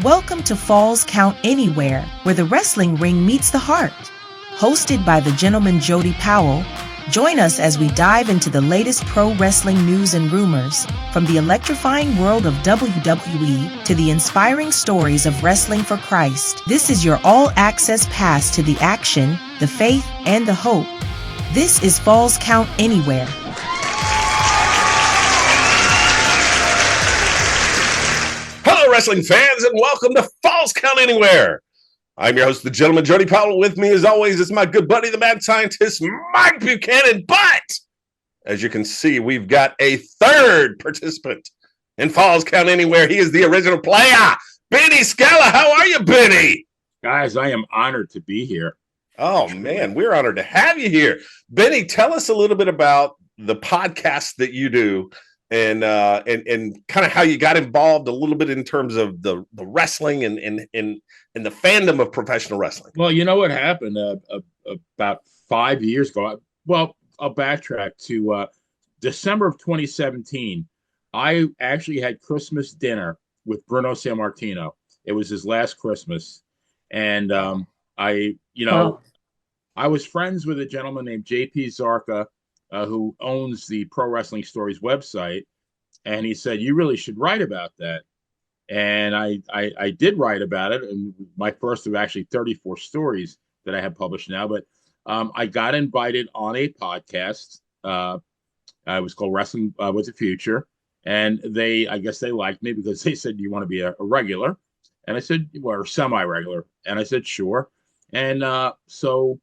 Welcome to Falls Count Anywhere, where the wrestling ring meets the heart. Hosted by the gentleman Jody Powell, join us as we dive into the latest pro wrestling news and rumors, from the electrifying world of WWE to the inspiring stories of wrestling for Christ. This is your all-access pass to the action, the faith, and the hope. This is Falls Count Anywhere. Hello, wrestling fans, and welcome to Falls Count Anywhere. I'm your host, the gentleman Jody Powell. With me, as always, is my good buddy, the mad scientist, Mike Buchanan. But, as you can see, we've got a third participant in Falls Count Anywhere. He is the original player, Benny Scala. How are you, Benny? Guys, I am honored to be here. Oh, man, we're honored to have you here. Benny, tell us a little bit about the podcast that you do and kind of how you got involved a little bit in terms of the wrestling and the fandom of professional wrestling. Well, you know what happened about 5 years ago? Well, I'll backtrack to December of 2017. I actually had Christmas dinner with Bruno Sammartino. It was his last Christmas. And I was friends with a gentleman named JP Zarka, who owns the Pro Wrestling Stories website, and he said, you really should write about that. And I did write about it, and my first of actually 34 stories that I have published now. But I got invited on a podcast. It was called Wrestling with the Future, and I guess they liked me because they said, do you want to be a regular? And I said, well, or semi-regular. And I said, sure. And so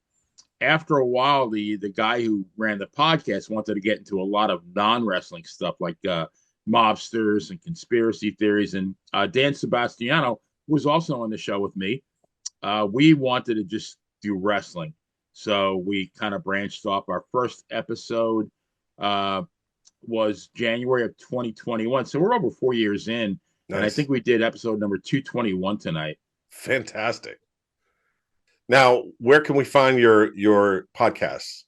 after a while, the guy who ran the podcast wanted to get into a lot of non-wrestling stuff like mobsters and conspiracy theories. And Dan Sebastiano, who was also on the show with me, we wanted to just do wrestling. So we kind of branched off. Our first episode was January of 2021. So we're over 4 years in. Nice. And I think we did episode number 221 tonight. Fantastic. Now, where can we find your podcasts?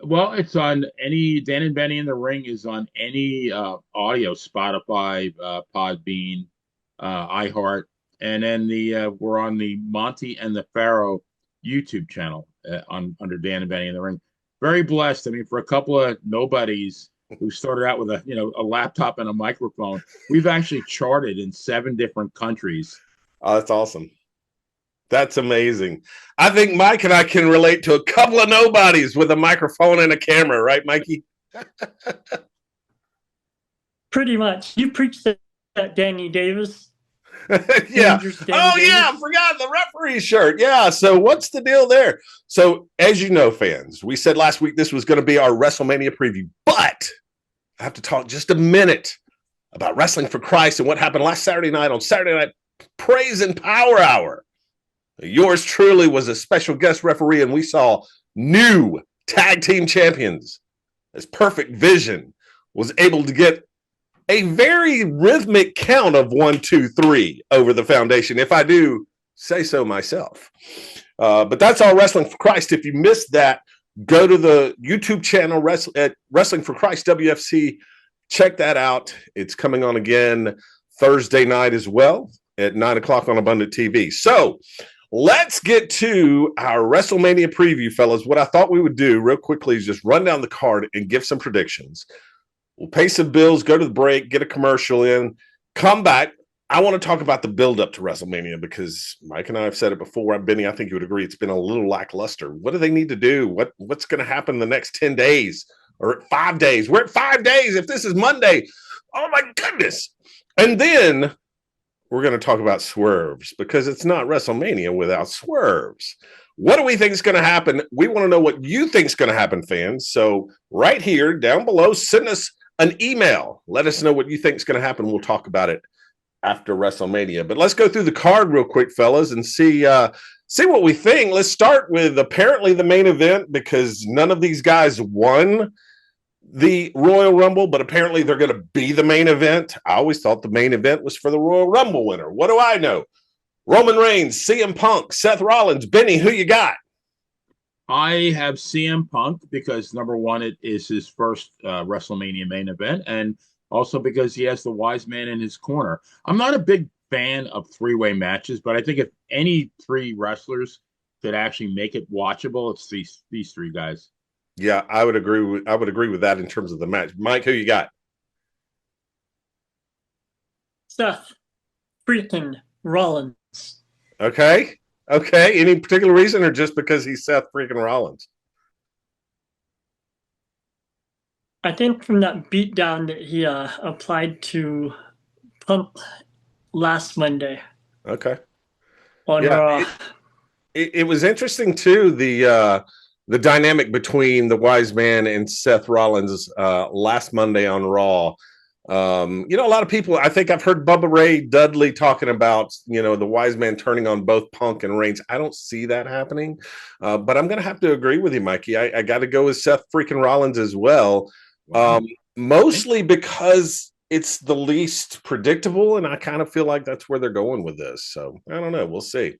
Well, it's on any Dan and Benny in the Ring is on any audio, Spotify, Podbean, iHeart, and then we're on the Monty and the Pharaoh YouTube channel under Dan and Benny in the Ring. Very blessed. I mean, for a couple of nobodies who started out with a laptop and a microphone, we've actually charted in 7 different countries. Oh, that's awesome. That's amazing. I think Mike and I can relate to a couple of nobodies with a microphone and a camera, right, Mikey? Pretty much. You preached that Danny Davis. Yeah. Davis. Yeah, I forgot the referee shirt. Yeah. So what's the deal there? So as you know, fans, we said last week this was going to be our WrestleMania preview, but I have to talk just a minute about Wrestling for Christ and what happened last Saturday night on Saturday Night Praise and Power Hour. Yours truly was a special guest referee, and we saw new tag team champions as Perfect Vision was able to get a very rhythmic count of 1, 2, 3 over the Foundation, if I do say so myself. But that's all Wrestling for Christ. If you missed that, go to the YouTube channel at Wrestling for Christ WFC. Check that out. It's coming on again Thursday night as well at 9 o'clock on Abundant TV. So let's get to our WrestleMania preview, fellas. What I thought we would do real quickly is just run down the card and give some predictions. We'll pay some bills, go to the break, get a commercial in, come back. I want to talk about the build-up to WrestleMania because Mike and I have said it before. Benny, I think you would agree it's been a little lackluster. What do they need to do? What's going to happen in the next 10 days or 5 days? We're at 5 days. If this is Monday, oh my goodness. And then we're going to talk about swerves because it's not WrestleMania without swerves. What do we think is going to happen? We want to know what you think is going to happen, fans. So right here down below, send us an email. Let us know what you think is going to happen. We'll talk about it after WrestleMania. But let's go through the card real quick, fellas, and see what we think. Let's start with apparently the main event because none of these guys won the Royal Rumble, but apparently they're going to be the main event. I always thought the main event was for the Royal Rumble winner. What do I know? Roman Reigns, CM Punk, Seth Rollins. Benny, who you got? I have CM Punk because, number one, it is his first WrestleMania main event, and also because he has the wise man in his corner. I'm not a big fan of three-way matches, but I think if any three wrestlers could actually make it watchable, it's these three guys. Yeah, I would agree with that in terms of the match. Mike, who you got? Seth freaking Rollins. Okay. Okay. Any particular reason or just because he's Seth freaking Rollins? I think from that beatdown that he applied to Punk last Monday Okay. on Yeah. Raw. It was interesting too, the dynamic between the Wise Man and Seth Rollins last Monday on Raw. A lot of people, I think I've heard Bubba Ray Dudley talking about, the Wise Man turning on both Punk and Reigns. I don't see that happening, but I'm going to have to agree with you, Mikey. I got to go with Seth freaking Rollins as well, Wow. mostly because it's the least predictable, and I kind of feel like that's where they're going with this. So I don't know. We'll see.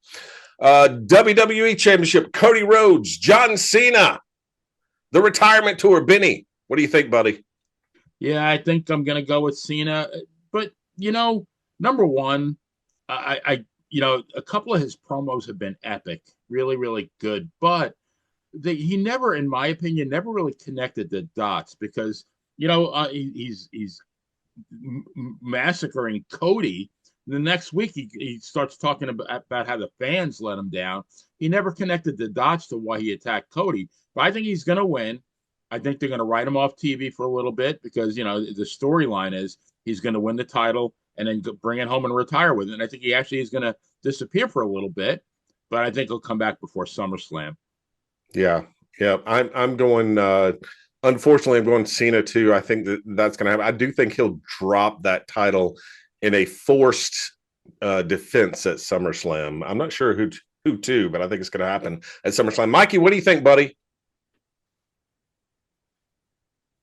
WWE Championship, Cody Rhodes, John Cena, the retirement tour. Benny, what do you think, buddy? Yeah, I think I'm gonna go with Cena. But number one, a couple of his promos have been epic, really, really good. But he never, in my opinion, never really connected the dots because he's massacring Cody. The next week he starts talking about how the fans let him down. He never connected the dots to why he attacked Cody. But I think he's going to win. I think they're going to write him off TV for a little bit because the storyline is he's going to win the title and then bring it home and retire with it. And I think he actually is going to disappear for a little bit, but I think he'll come back before SummerSlam. Yeah, yeah. I'm going. Unfortunately, I'm going Cena too. I think that's going to happen. I do think he'll drop that title in a forced defense at SummerSlam. I'm not sure who to, but I think it's going to happen at SummerSlam. Mikey, what do you think, buddy?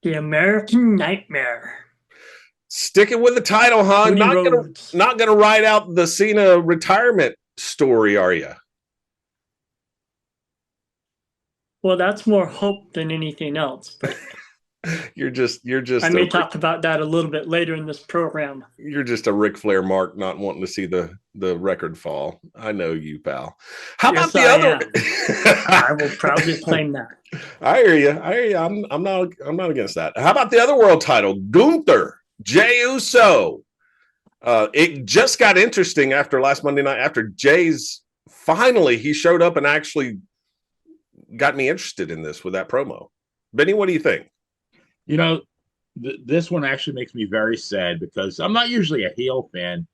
The American Nightmare. Sticking with the title, huh? Not gonna ride out the Cena retirement story, are you? Well, that's more hope than anything else. But you're just. I may talk about that a little bit later in this program. You're just a Ric Flair mark, not wanting to see the record fall. I know you, pal. How about the other? I will proudly claim that. I hear you. I'm not against that. How about the other world title? Gunther, Jey Uso. It just got interesting after last Monday night. After Jay's finally he showed up and actually got me interested in this with that promo. Benny, what do you think? This one actually makes me very sad because I'm not usually a heel fan,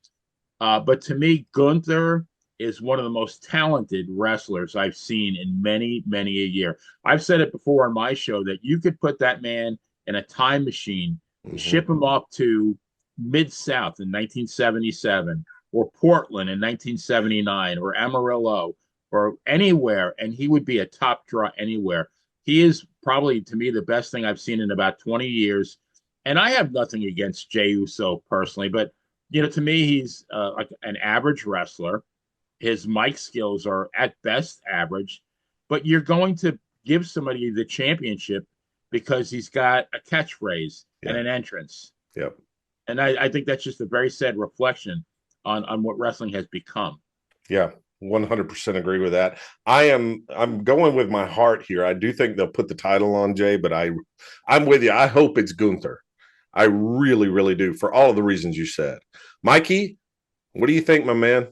but to me, Gunther is one of the most talented wrestlers I've seen in many, many a year. I've said it before on my show that you could put that man in a time machine, ship him off to Mid-South in 1977, or Portland in 1979, or Amarillo, or anywhere, and he would be a top draw anywhere. He is probably, to me, the best thing I've seen in about 20 years. And I have nothing against Jey Uso personally, but, to me, he's like an average wrestler. His mic skills are at best average, but you're going to give somebody the championship because he's got a catchphrase and an entrance. Yep. And I think that's just a very sad reflection on what wrestling has become. Yeah. 100% agree with that. I'm going with my heart here. I do think they'll put the title on Jay, but I'm with you. I hope it's Gunther. I really, really do, for all of the reasons you said. Mikey, what do you think, my man?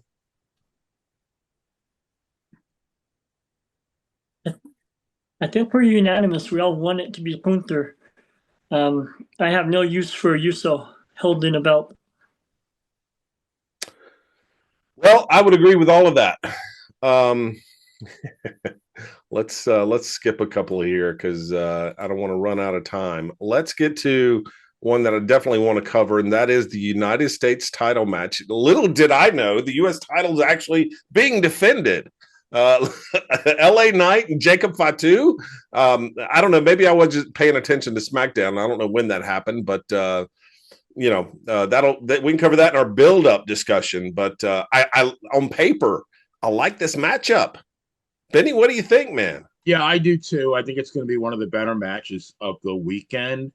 I think we're unanimous. We all want it to be Gunther. I have no use for Uso held in a belt. Well, I would agree with all of that. Let's skip a couple here because I don't want to run out of time. Let's get to one that I definitely want to cover, and that is the United States title match. Little did I know the U.S. title is actually being defended. LA Knight and Jacob Fatu. I don't know. Maybe I was just paying attention to SmackDown. I don't know when that happened, but we can cover that in our build-up discussion. But I on paper, I like this matchup. Benny, what do you think, man? Yeah, I do too. I think it's going to be one of the better matches of the weekend.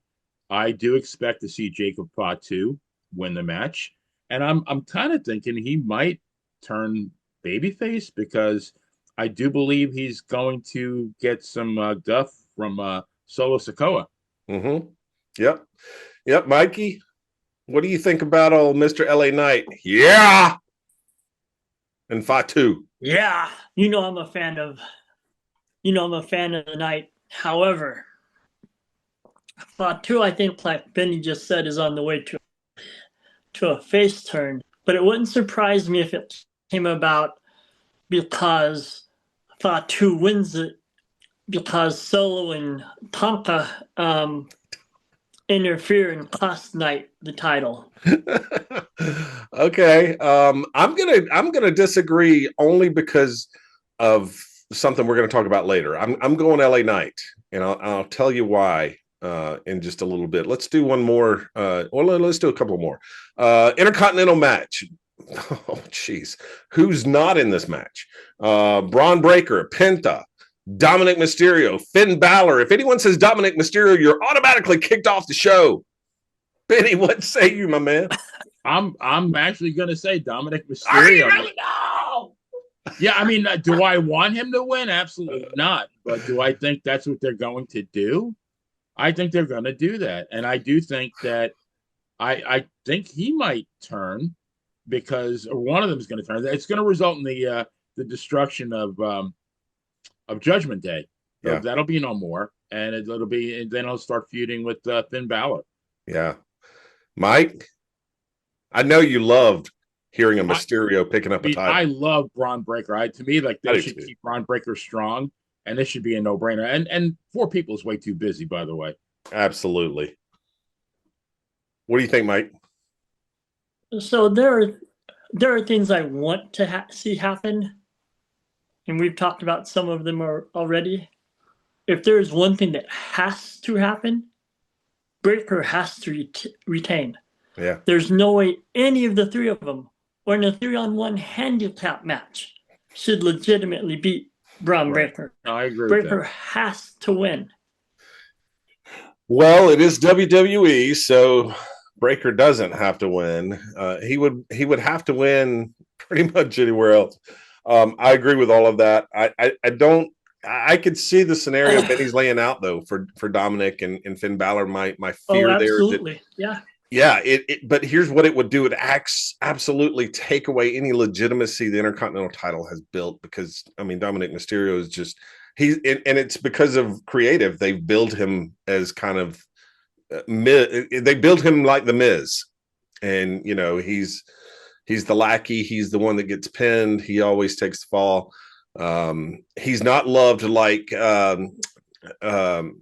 I do expect to see Jacob Fatu win the match. And I'm kind of thinking he might turn babyface because I do believe he's going to get some guff from Solo Sikoa. Mm-hmm. Yep. Yep. Mikey, what do you think about old Mr. LA Knight? Yeah. And Fatu. Yeah, I'm a fan of the night. However, Fatu, I think, like Benny just said, is on the way to a face turn. But it wouldn't surprise me if it came about because Fatu wins it because Solo and Tonka interfere and cost Knight the title. Okay. I'm gonna disagree only because of something we're gonna talk about later. I'm going LA Knight, and I'll tell you why in just a little bit. Let's do one more. Let's do a couple more. Intercontinental match. Oh, jeez. Who's not in this match? Braun Breaker, Penta, Dominic Mysterio, Finn Balor. If anyone says Dominic Mysterio, you're automatically kicked off the show. Benny, what say you, my man? I'm actually going to say Dominic Mysterio. Really? No. Yeah, I mean, do I want him to win? Absolutely not. But do I think that's what they're going to do? I think they're going to do that, and I do think that I think he might turn because one of them is going to turn. It's going to result in the destruction of Judgment Day. So yeah, that'll be no more, and it'll be. And then I'll start feuding with Finn Balor. Yeah, Mike. I know you loved hearing a Mysterio picking up a title. I love Braun Breaker. To me, like they should keep Braun Breaker strong, and this should be a no-brainer. And 4 people is way too busy, by the way. Absolutely. What do you think, Mike? So there are things I want to see happen, and we've talked about some of them already. If there's one thing that has to happen, Breaker has to retain. Yeah. There's no way any of the 3 of them, or in a 3-on-1 handicap match, should legitimately beat Braun Breaker. I agree. Breaker has to win. Well, it is WWE, so Breaker doesn't have to win. He would have to win pretty much anywhere else. I agree with all of that. I don't. I could see the scenario Benny's laying out though for Dominic and Finn Balor. My fear absolutely. there. Yeah. Yeah, but here's what it would do. It absolutely take away any legitimacy the Intercontinental title has built because, I mean, Dominic Mysterio is just, and it's because of creative. They've built him as kind of, they built him like the Miz. And, he's the lackey. He's the one that gets pinned. He always takes the fall. He's not loved like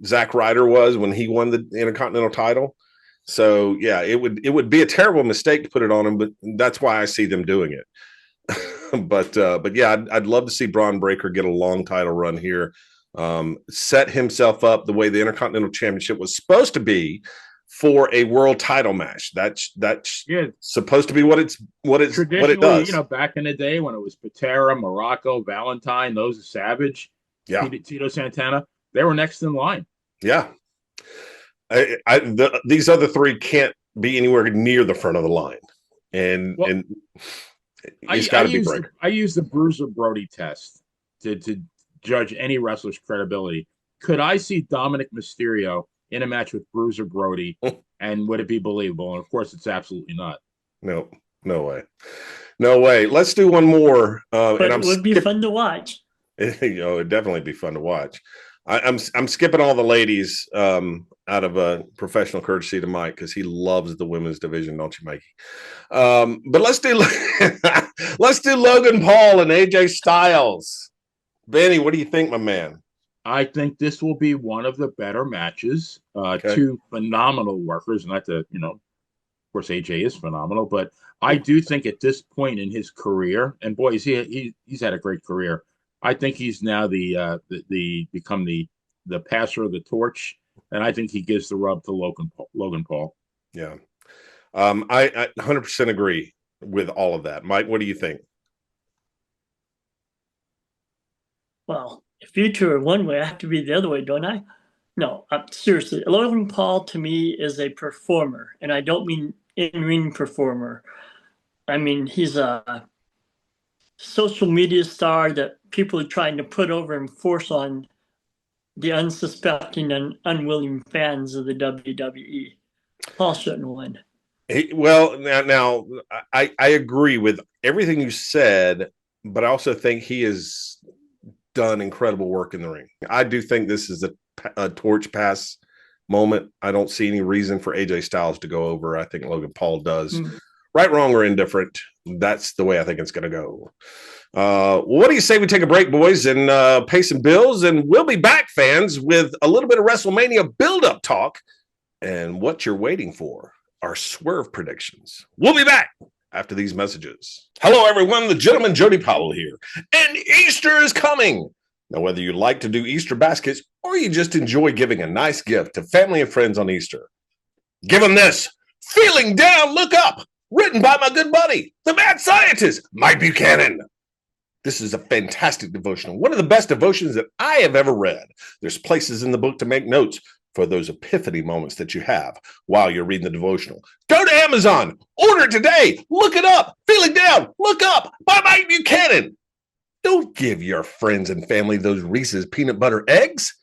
Zack Ryder was when he won the Intercontinental title. So yeah, it would be a terrible mistake to put it on him, but that's why I see them doing it. but yeah, I'd love to see Braun Breaker get a long title run here, set himself up the way the Intercontinental Championship was supposed to be for a world title match. That's supposed to be what it does. Back in the day when it was Patera, Morocco, Valentine, those are Savage, Tito Santana, they were next in line. Yeah. These other 3 can't be anywhere near the front of the line, and he's got to be Breaker. I use the Bruiser Brody test to judge any wrestler's credibility. Could I see Dominic Mysterio in a match with Bruiser Brody, and would it be believable? And of course, it's absolutely not. No way. Let's do one more. But it would be fun to watch. It'd definitely be fun to watch. I'm skipping all the ladies out of a professional courtesy to Mike because he loves the women's division, don't you, Mikey? But let's do Logan Paul and AJ Styles. Benny, what do you think, my man? I think this will be one of the better matches. 2 phenomenal workers, not to of course AJ is phenomenal, but I do think at this point in his career, and boy, he's had a great career. I think he's now become the passer of the torch, and I think he gives the rub to Logan Paul. Yeah, I 100% agree with all of that. Mike, what do you think? Well, if you 2 are one way, I have to be the other way, don't I? No, seriously. Logan Paul to me is a performer, and I don't mean in-ring performer. I mean, he's a social media star that people are trying to put over and force on the unsuspecting and unwilling fans of the WWE. Paul shouldn't win. Well, now I agree with everything you said, but I also think he has done incredible work in the ring. I do think this is a torch pass moment. I don't see any reason for AJ Styles to go over. I think Logan Paul does. Right, wrong, or indifferent. That's the way I think it's going to go. What do you say we take a break, boys, and pay some bills? And we'll be back, fans, with a little bit of WrestleMania build-up talk and what you're waiting for. Our swerve predictions. We'll be back after these messages. Hello, everyone. The gentleman Jody Powell here. And Easter is coming. Now, whether you like to do Easter baskets or you just enjoy giving a nice gift to family and friends on Easter, give them this. Feeling Down, Look Up. Written by my good buddy, the mad scientist, Mike Buchanan. This is a fantastic devotional. One of the best devotions that I have ever read. There's places in the book to make notes for those epiphany moments that you have while you're reading the devotional. Go to Amazon, order it today, look it up, Feeling Down, Look Up by Mike Buchanan. Don't give your friends and family those Reese's peanut butter eggs.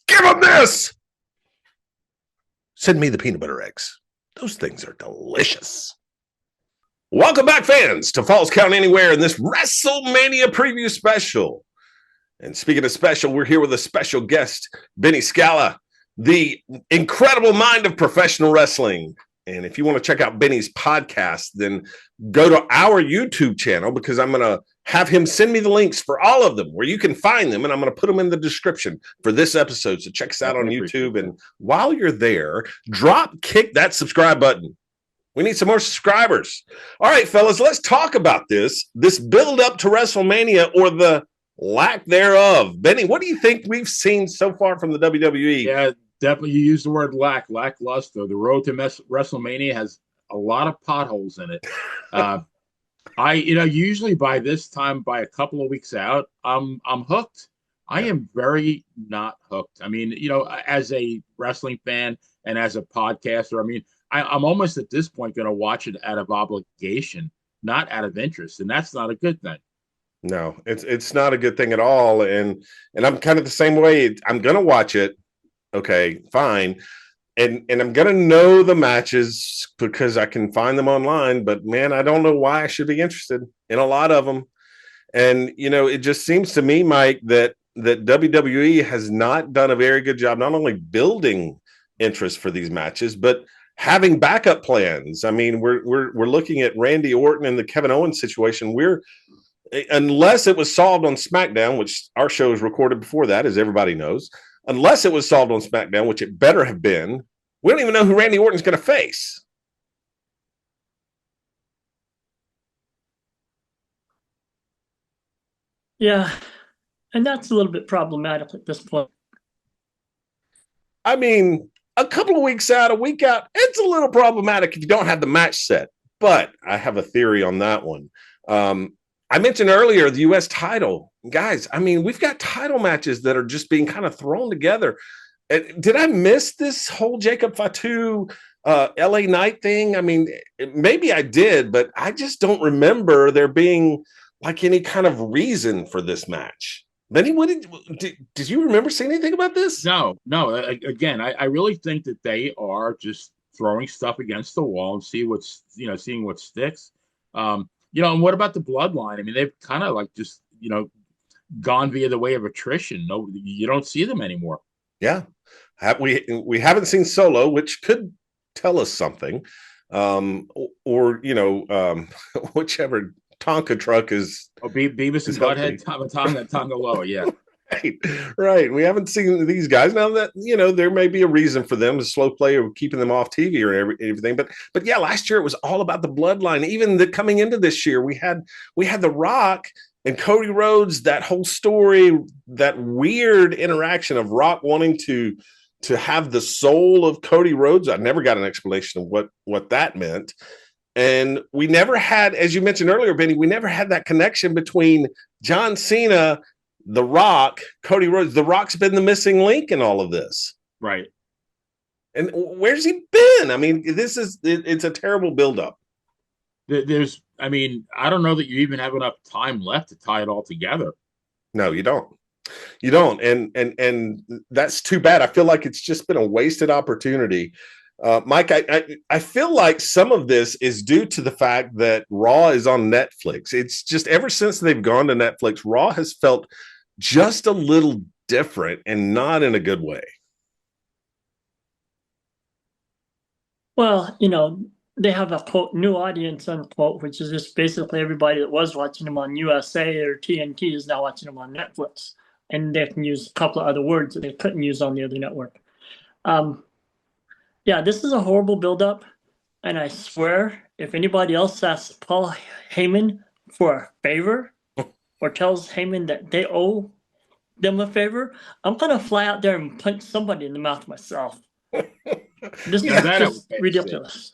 Give them this. Send me the peanut butter eggs. Those things are delicious. Welcome back, fans, to Falls Count Anywhere in this WrestleMania preview special. And speaking of special, we're here with a special guest, Benny Scala, the incredible mind of professional wrestling. And if you want to check out Benny's podcast, then go to our YouTube channel, because I'm going to have him send me the links for all of them where you can find them. And I'm going to put them in the description for this episode. So check us out on YouTube. And while you're there, kick that subscribe button. We need some more subscribers. All right, fellas, let's talk about this build up to WrestleMania, or the lack thereof. Benny, what do you think we've seen so far from the WWE? Yeah, definitely. You use the word lackluster. The road to WrestleMania has a lot of potholes in it. Usually by this time, by a couple of weeks out, I'm hooked. I am very not hooked. I mean, as a wrestling fan and as a podcaster, I mean, I'm almost at this point going to watch it out of obligation, not out of interest, and that's not a good thing. No, it's not a good thing at all, and I'm kind of the same way. I'm going to watch it, okay, fine, and I'm going to know the matches because I can find them online. But man, I don't know why I should be interested in a lot of them, and it just seems to me, Mike, that WWE has not done a very good job not only building interest for these matches, but having backup plans. I mean, we're looking at Randy Orton and the Kevin Owens situation. Unless it was solved on SmackDown, which our show is recorded before that, as everybody knows, unless it was solved on SmackDown, which it better have been, we don't even know who Randy Orton's going to face. Yeah, and that's a little bit problematic at this point. I mean, a couple of weeks out, a week out, it's a little problematic if you don't have the match set. But I have a theory on that one. I mentioned earlier the U.S. title. Guys, I mean, we've got title matches that are just being kind of thrown together. Did I miss this whole Jacob Fatu LA Knight thing? I mean, maybe I did, but I just don't remember there being like any kind of reason for this match. Benny, did you remember seeing anything about this? No. Again, I really think that they are just throwing stuff against the wall and seeing what sticks. And what about the bloodline? I mean, they've kind of like just, gone via the way of attrition. No, you don't see them anymore. Yeah. We haven't seen Solo, which could tell us something. Whichever Tonka truck is. Oh, Beavis and Butthead, Tonga Loa, yeah. Right. We haven't seen these guys now. That there may be a reason for them, a slow play or keeping them off TV or everything. But yeah, last year it was all about the bloodline. Even coming into this year, we had The Rock and Cody Rhodes. That whole story, that weird interaction of Rock wanting to have the soul of Cody Rhodes. I never got an explanation of what that meant. And we never had, as you mentioned earlier, Benny, we never had that connection between John Cena, The Rock, Cody Rhodes. The Rock's been the missing link in all of this. Right. And where's he been? I mean, it's a terrible buildup. There's I mean, I don't know that you even have enough time left to tie it all together. No, you don't. You don't, and that's too bad. I feel like it's just been a wasted opportunity. Mike, I feel like some of this is due to the fact that Raw is on Netflix. It's just ever since they've gone to Netflix, Raw has felt just a little different and not in a good way. Well, they have a quote new audience unquote, which is just basically everybody that was watching them on USA or TNT is now watching them on Netflix, and they can use a couple of other words that they couldn't use on the other network. Yeah, this is a horrible buildup, and I swear, if anybody else asks Paul Heyman for a favor or tells Heyman that they owe them a favor, I'm gonna fly out there and punch somebody in the mouth myself. This is just ridiculous.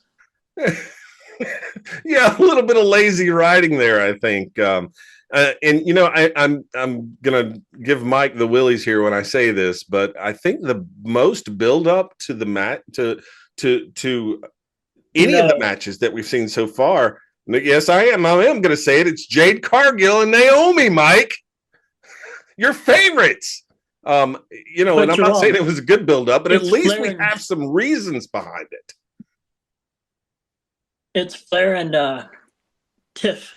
Yeah, a little bit of lazy writing there, I think. And I'm gonna give Mike the willies here when I say this, but I think the most build up to the match to any of the matches that we've seen so far. Yes, I am going to say it. It's Jade Cargill and Naomi, Mike, your favorites. And I'm not saying it was a good build up, but at least we have some reasons behind it. It's Flair and Tiff,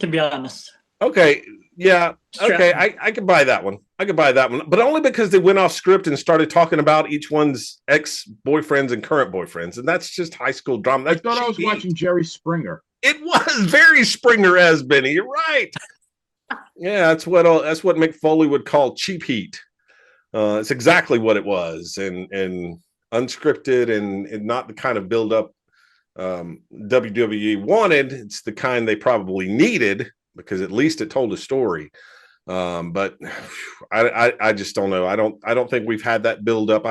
to be honest. Okay. Yeah. Okay. I could buy that one. But only because they went off script and started talking about each one's ex-boyfriends and current boyfriends. And that's just high school drama. I thought I was watching Jerry Springer. It was very Springer-esque, Benny. You're right. Yeah, that's what Mick Foley would call cheap heat. It's exactly what it was, and unscripted and not the kind of build-up WWE wanted. It's the kind they probably needed because at least it told a story. But I just don't know. I don't think we've had that build up.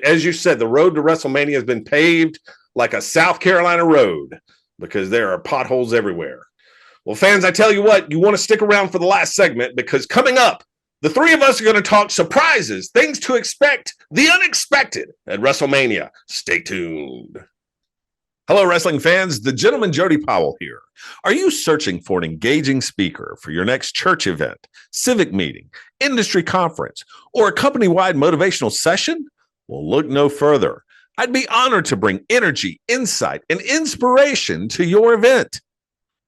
As you said, the road to WrestleMania has been paved like a South Carolina road because there are potholes everywhere. Well, fans, I tell you what, you want to stick around for the last segment because coming up, the three of us are going to talk surprises, things to expect, the unexpected at WrestleMania. Stay tuned. Hello, wrestling fans. The gentleman Jody Powell here. Are you searching for an engaging speaker for your next church event, civic meeting, industry conference, or a company-wide motivational session? Well, look no further. I'd be honored to bring energy, insight, and inspiration to your event.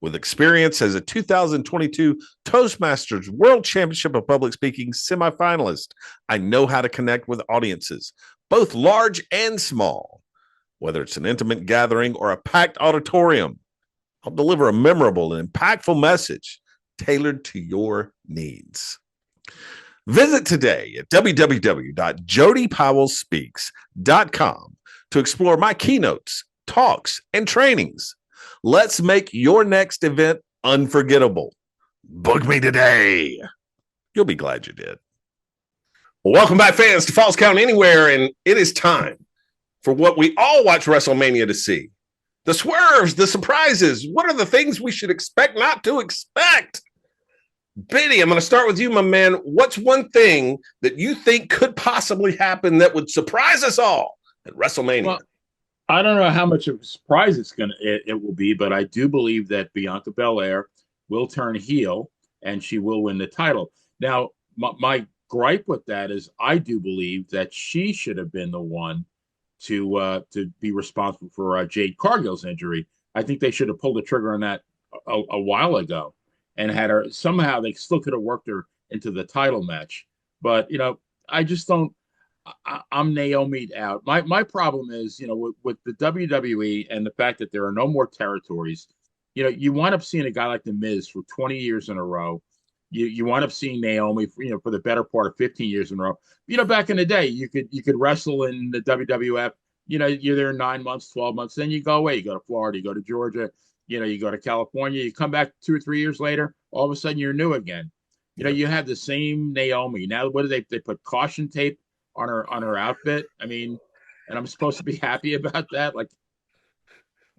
With experience as a 2022 Toastmasters World Championship of Public Speaking semifinalist, I know how to connect with audiences, both large and small. Whether it's an intimate gathering or a packed auditorium, I'll deliver a memorable and impactful message tailored to your needs. Visit today at www.jodypowellspeaks.com to explore my keynotes, talks, and trainings. Let's make your next event unforgettable. Book me today. You'll be glad you did. Well, welcome back, fans, to Falls Count Anywhere, and it is time for what we all watch WrestleMania to see. The swerves, the surprises. What are the things we should expect not to expect? Benny, I'm going to start with you, my man. What's one thing that you think could possibly happen that would surprise us all at WrestleMania? Well, I don't know how much of a surprise it will be, but I do believe that Bianca Belair will turn heel and she will win the title. Now, my gripe with that is I do believe that she should have been the one to be responsible for Jade Cargill's injury. I think they should have pulled the trigger on that a while ago and had her. Somehow they still could have worked her into the title match. But, I just don't. I'm Naomi out. My problem is, with the WWE and the fact that there are no more territories, you wind up seeing a guy like The Miz for 20 years in a row. You wind up seeing Naomi, for the better part of 15 years in a row. Back in the day, you could wrestle in the WWF. You're there 9 months, 12 months, then you go away. You go to Florida, you go to Georgia, you go to California. You come back 2 or 3 years later, all of a sudden you're new again. You have the same Naomi. Now, what do they put caution tape on her outfit? I mean, and I'm supposed to be happy about that?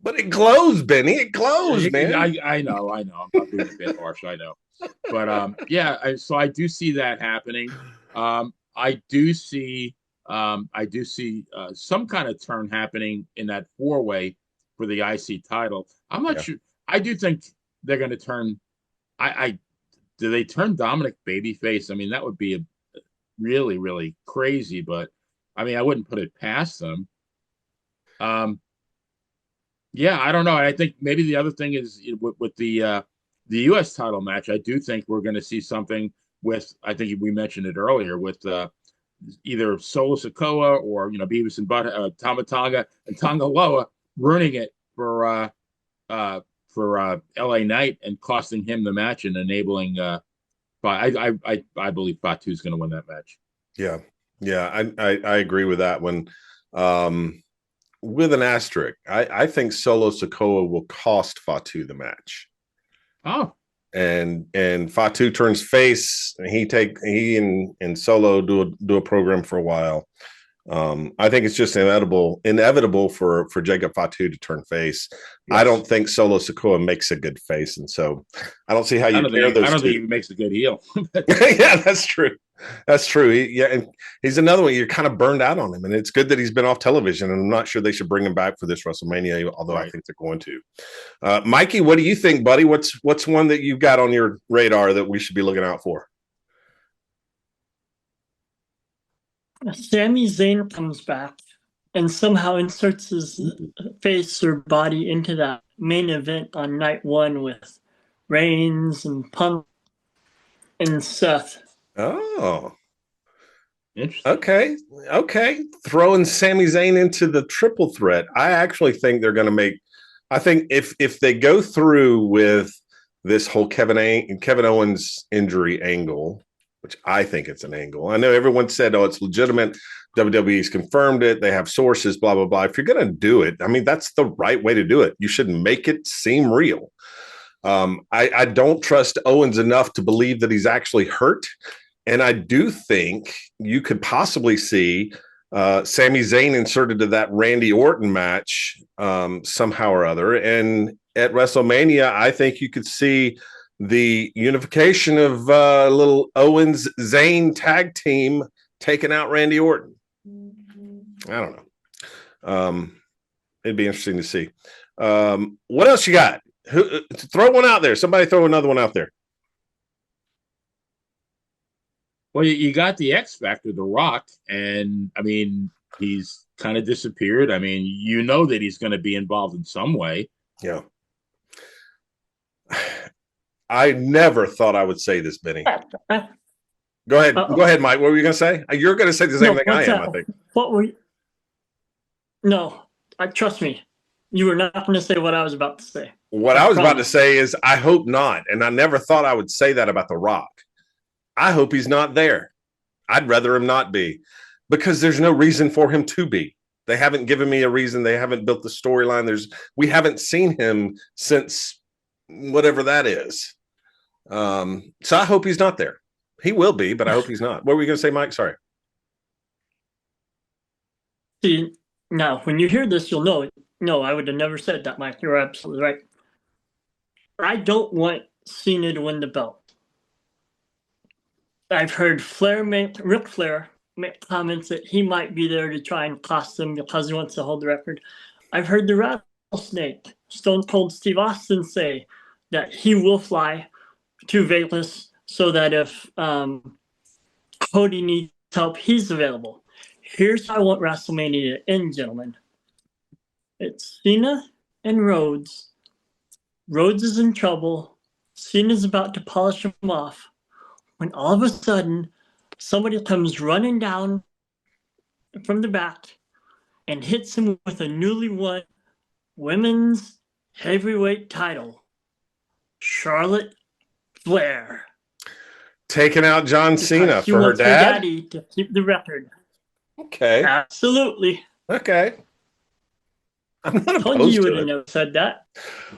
But it glows, Benny. It glows, man. I know. I'm being a bit harsh. I know. But so I do see that happening. I do see some kind of turn happening in that 4-way for the IC title. I'm not sure. I do think they're going to turn. I do they turn Dominic babyface? I mean, that would be a really, really crazy, but I mean, I wouldn't put it past them. Yeah, I don't know. I think maybe the other thing is with the U.S. title match. I do think we're going to see something with. I think we mentioned it earlier with either Solo Sikoa or Beavis and Butt Tama Tonga and Tonga Loa ruining it for LA Knight and costing him the match and enabling. But I believe Fatu is going to win that match. Yeah, yeah, I agree with that one. With an asterisk, I think Solo Sikoa will cost Fatu the match. Oh, and Fatu turns face. And he and Solo do a program for a while. I think it's just inevitable for Jacob Fatu to turn face. Yes. I don't think Solo Sikoa makes a good face, and so I don't see how you pair those two. I don't think he makes a good heel. Yeah, that's true. That's true. And he's another one. You're kind of burned out on him, and it's good that he's been off television. And I'm not sure they should bring him back for this WrestleMania, although right. I think they're going to. Mikey, what do you think, buddy? What's one that you've got on your radar that we should be looking out for? Sami Zayn comes back and somehow inserts his face or body into that main event on night one with Reigns and Punk and Seth. Oh. Interesting. Okay. Throwing Sami Zayn into the triple threat. I actually think they're going to make – I think if they go through with this whole Kevin Owens injury angle – which I think it's an angle. I know everyone said, oh, it's legitimate. WWE's confirmed it. They have sources, blah, blah, blah. If you're going to do it, I mean, that's the right way to do it. You should make it seem real. I don't trust Owens enough to believe that he's actually hurt. And I do think you could possibly see Sami Zayn inserted to that Randy Orton match somehow or other. And at WrestleMania, I think you could see the unification of little Owens Zayn tag team taking out Randy Orton. I don't know. It'd be interesting to see. What else you got? Throw one out there. Somebody throw another one out there. Well, you got the X Factor, The Rock, and I mean, he's kind of disappeared. I mean, you know that he's going to be involved in some way. Yeah. I never thought I would say this, Benny. Go ahead. Go ahead, Mike. What were you going to say? You're going to say the same thing I am, I think. No, trust me. You were not going to say what I was about to say. What I was about to say is I hope not. And I never thought I would say that about The Rock. I hope he's not there. I'd rather him not be because there's no reason for him to be. They haven't given me a reason. They haven't built the storyline. We haven't seen him since whatever that is. So I hope he's not there. He will be, but I hope he's not. What were you going to say, Mike? Sorry. See, now when you hear this, you'll know. No, I would have never said that, Mike. You're absolutely right. I don't want Cena to win the belt. I've heard Ric Flair make comments that he might be there to try and cost him because he wants to hold the record. I've heard the Rattlesnake, Stone Cold Steve Austin, say that he will fly to Vegas so that if Cody needs help, he's available. Here's how I want WrestleMania to end, gentlemen. It's Cena and Rhodes. Rhodes is in trouble. Cena's about to polish him off. When all of a sudden, somebody comes running down from the back and hits him with a newly won women's heavyweight title. Charlotte Flair. Taking out John Cena for her dad? Daddy to keep the record. Okay. Absolutely. Okay. I'm not opposed to it. You would have never said that.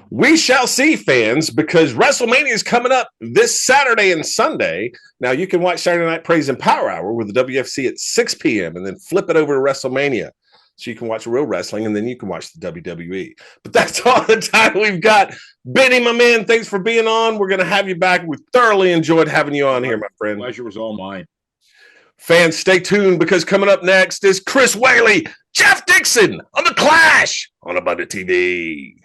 We shall see, fans, because WrestleMania is coming up this Saturday and Sunday. Now, you can watch Saturday Night Praise and Power Hour with the WFC at 6 p.m. and then flip it over to WrestleMania. So you can watch real wrestling and then you can watch the WWE. But that's all the time we've got. Benny, my man, thanks for being on. We're going to have you back. We thoroughly enjoyed having you on here, my friend. Pleasure was all mine. Fans, stay tuned because coming up next is Chris Whaley, Jeff Dixon on The Clash on Abundant TV.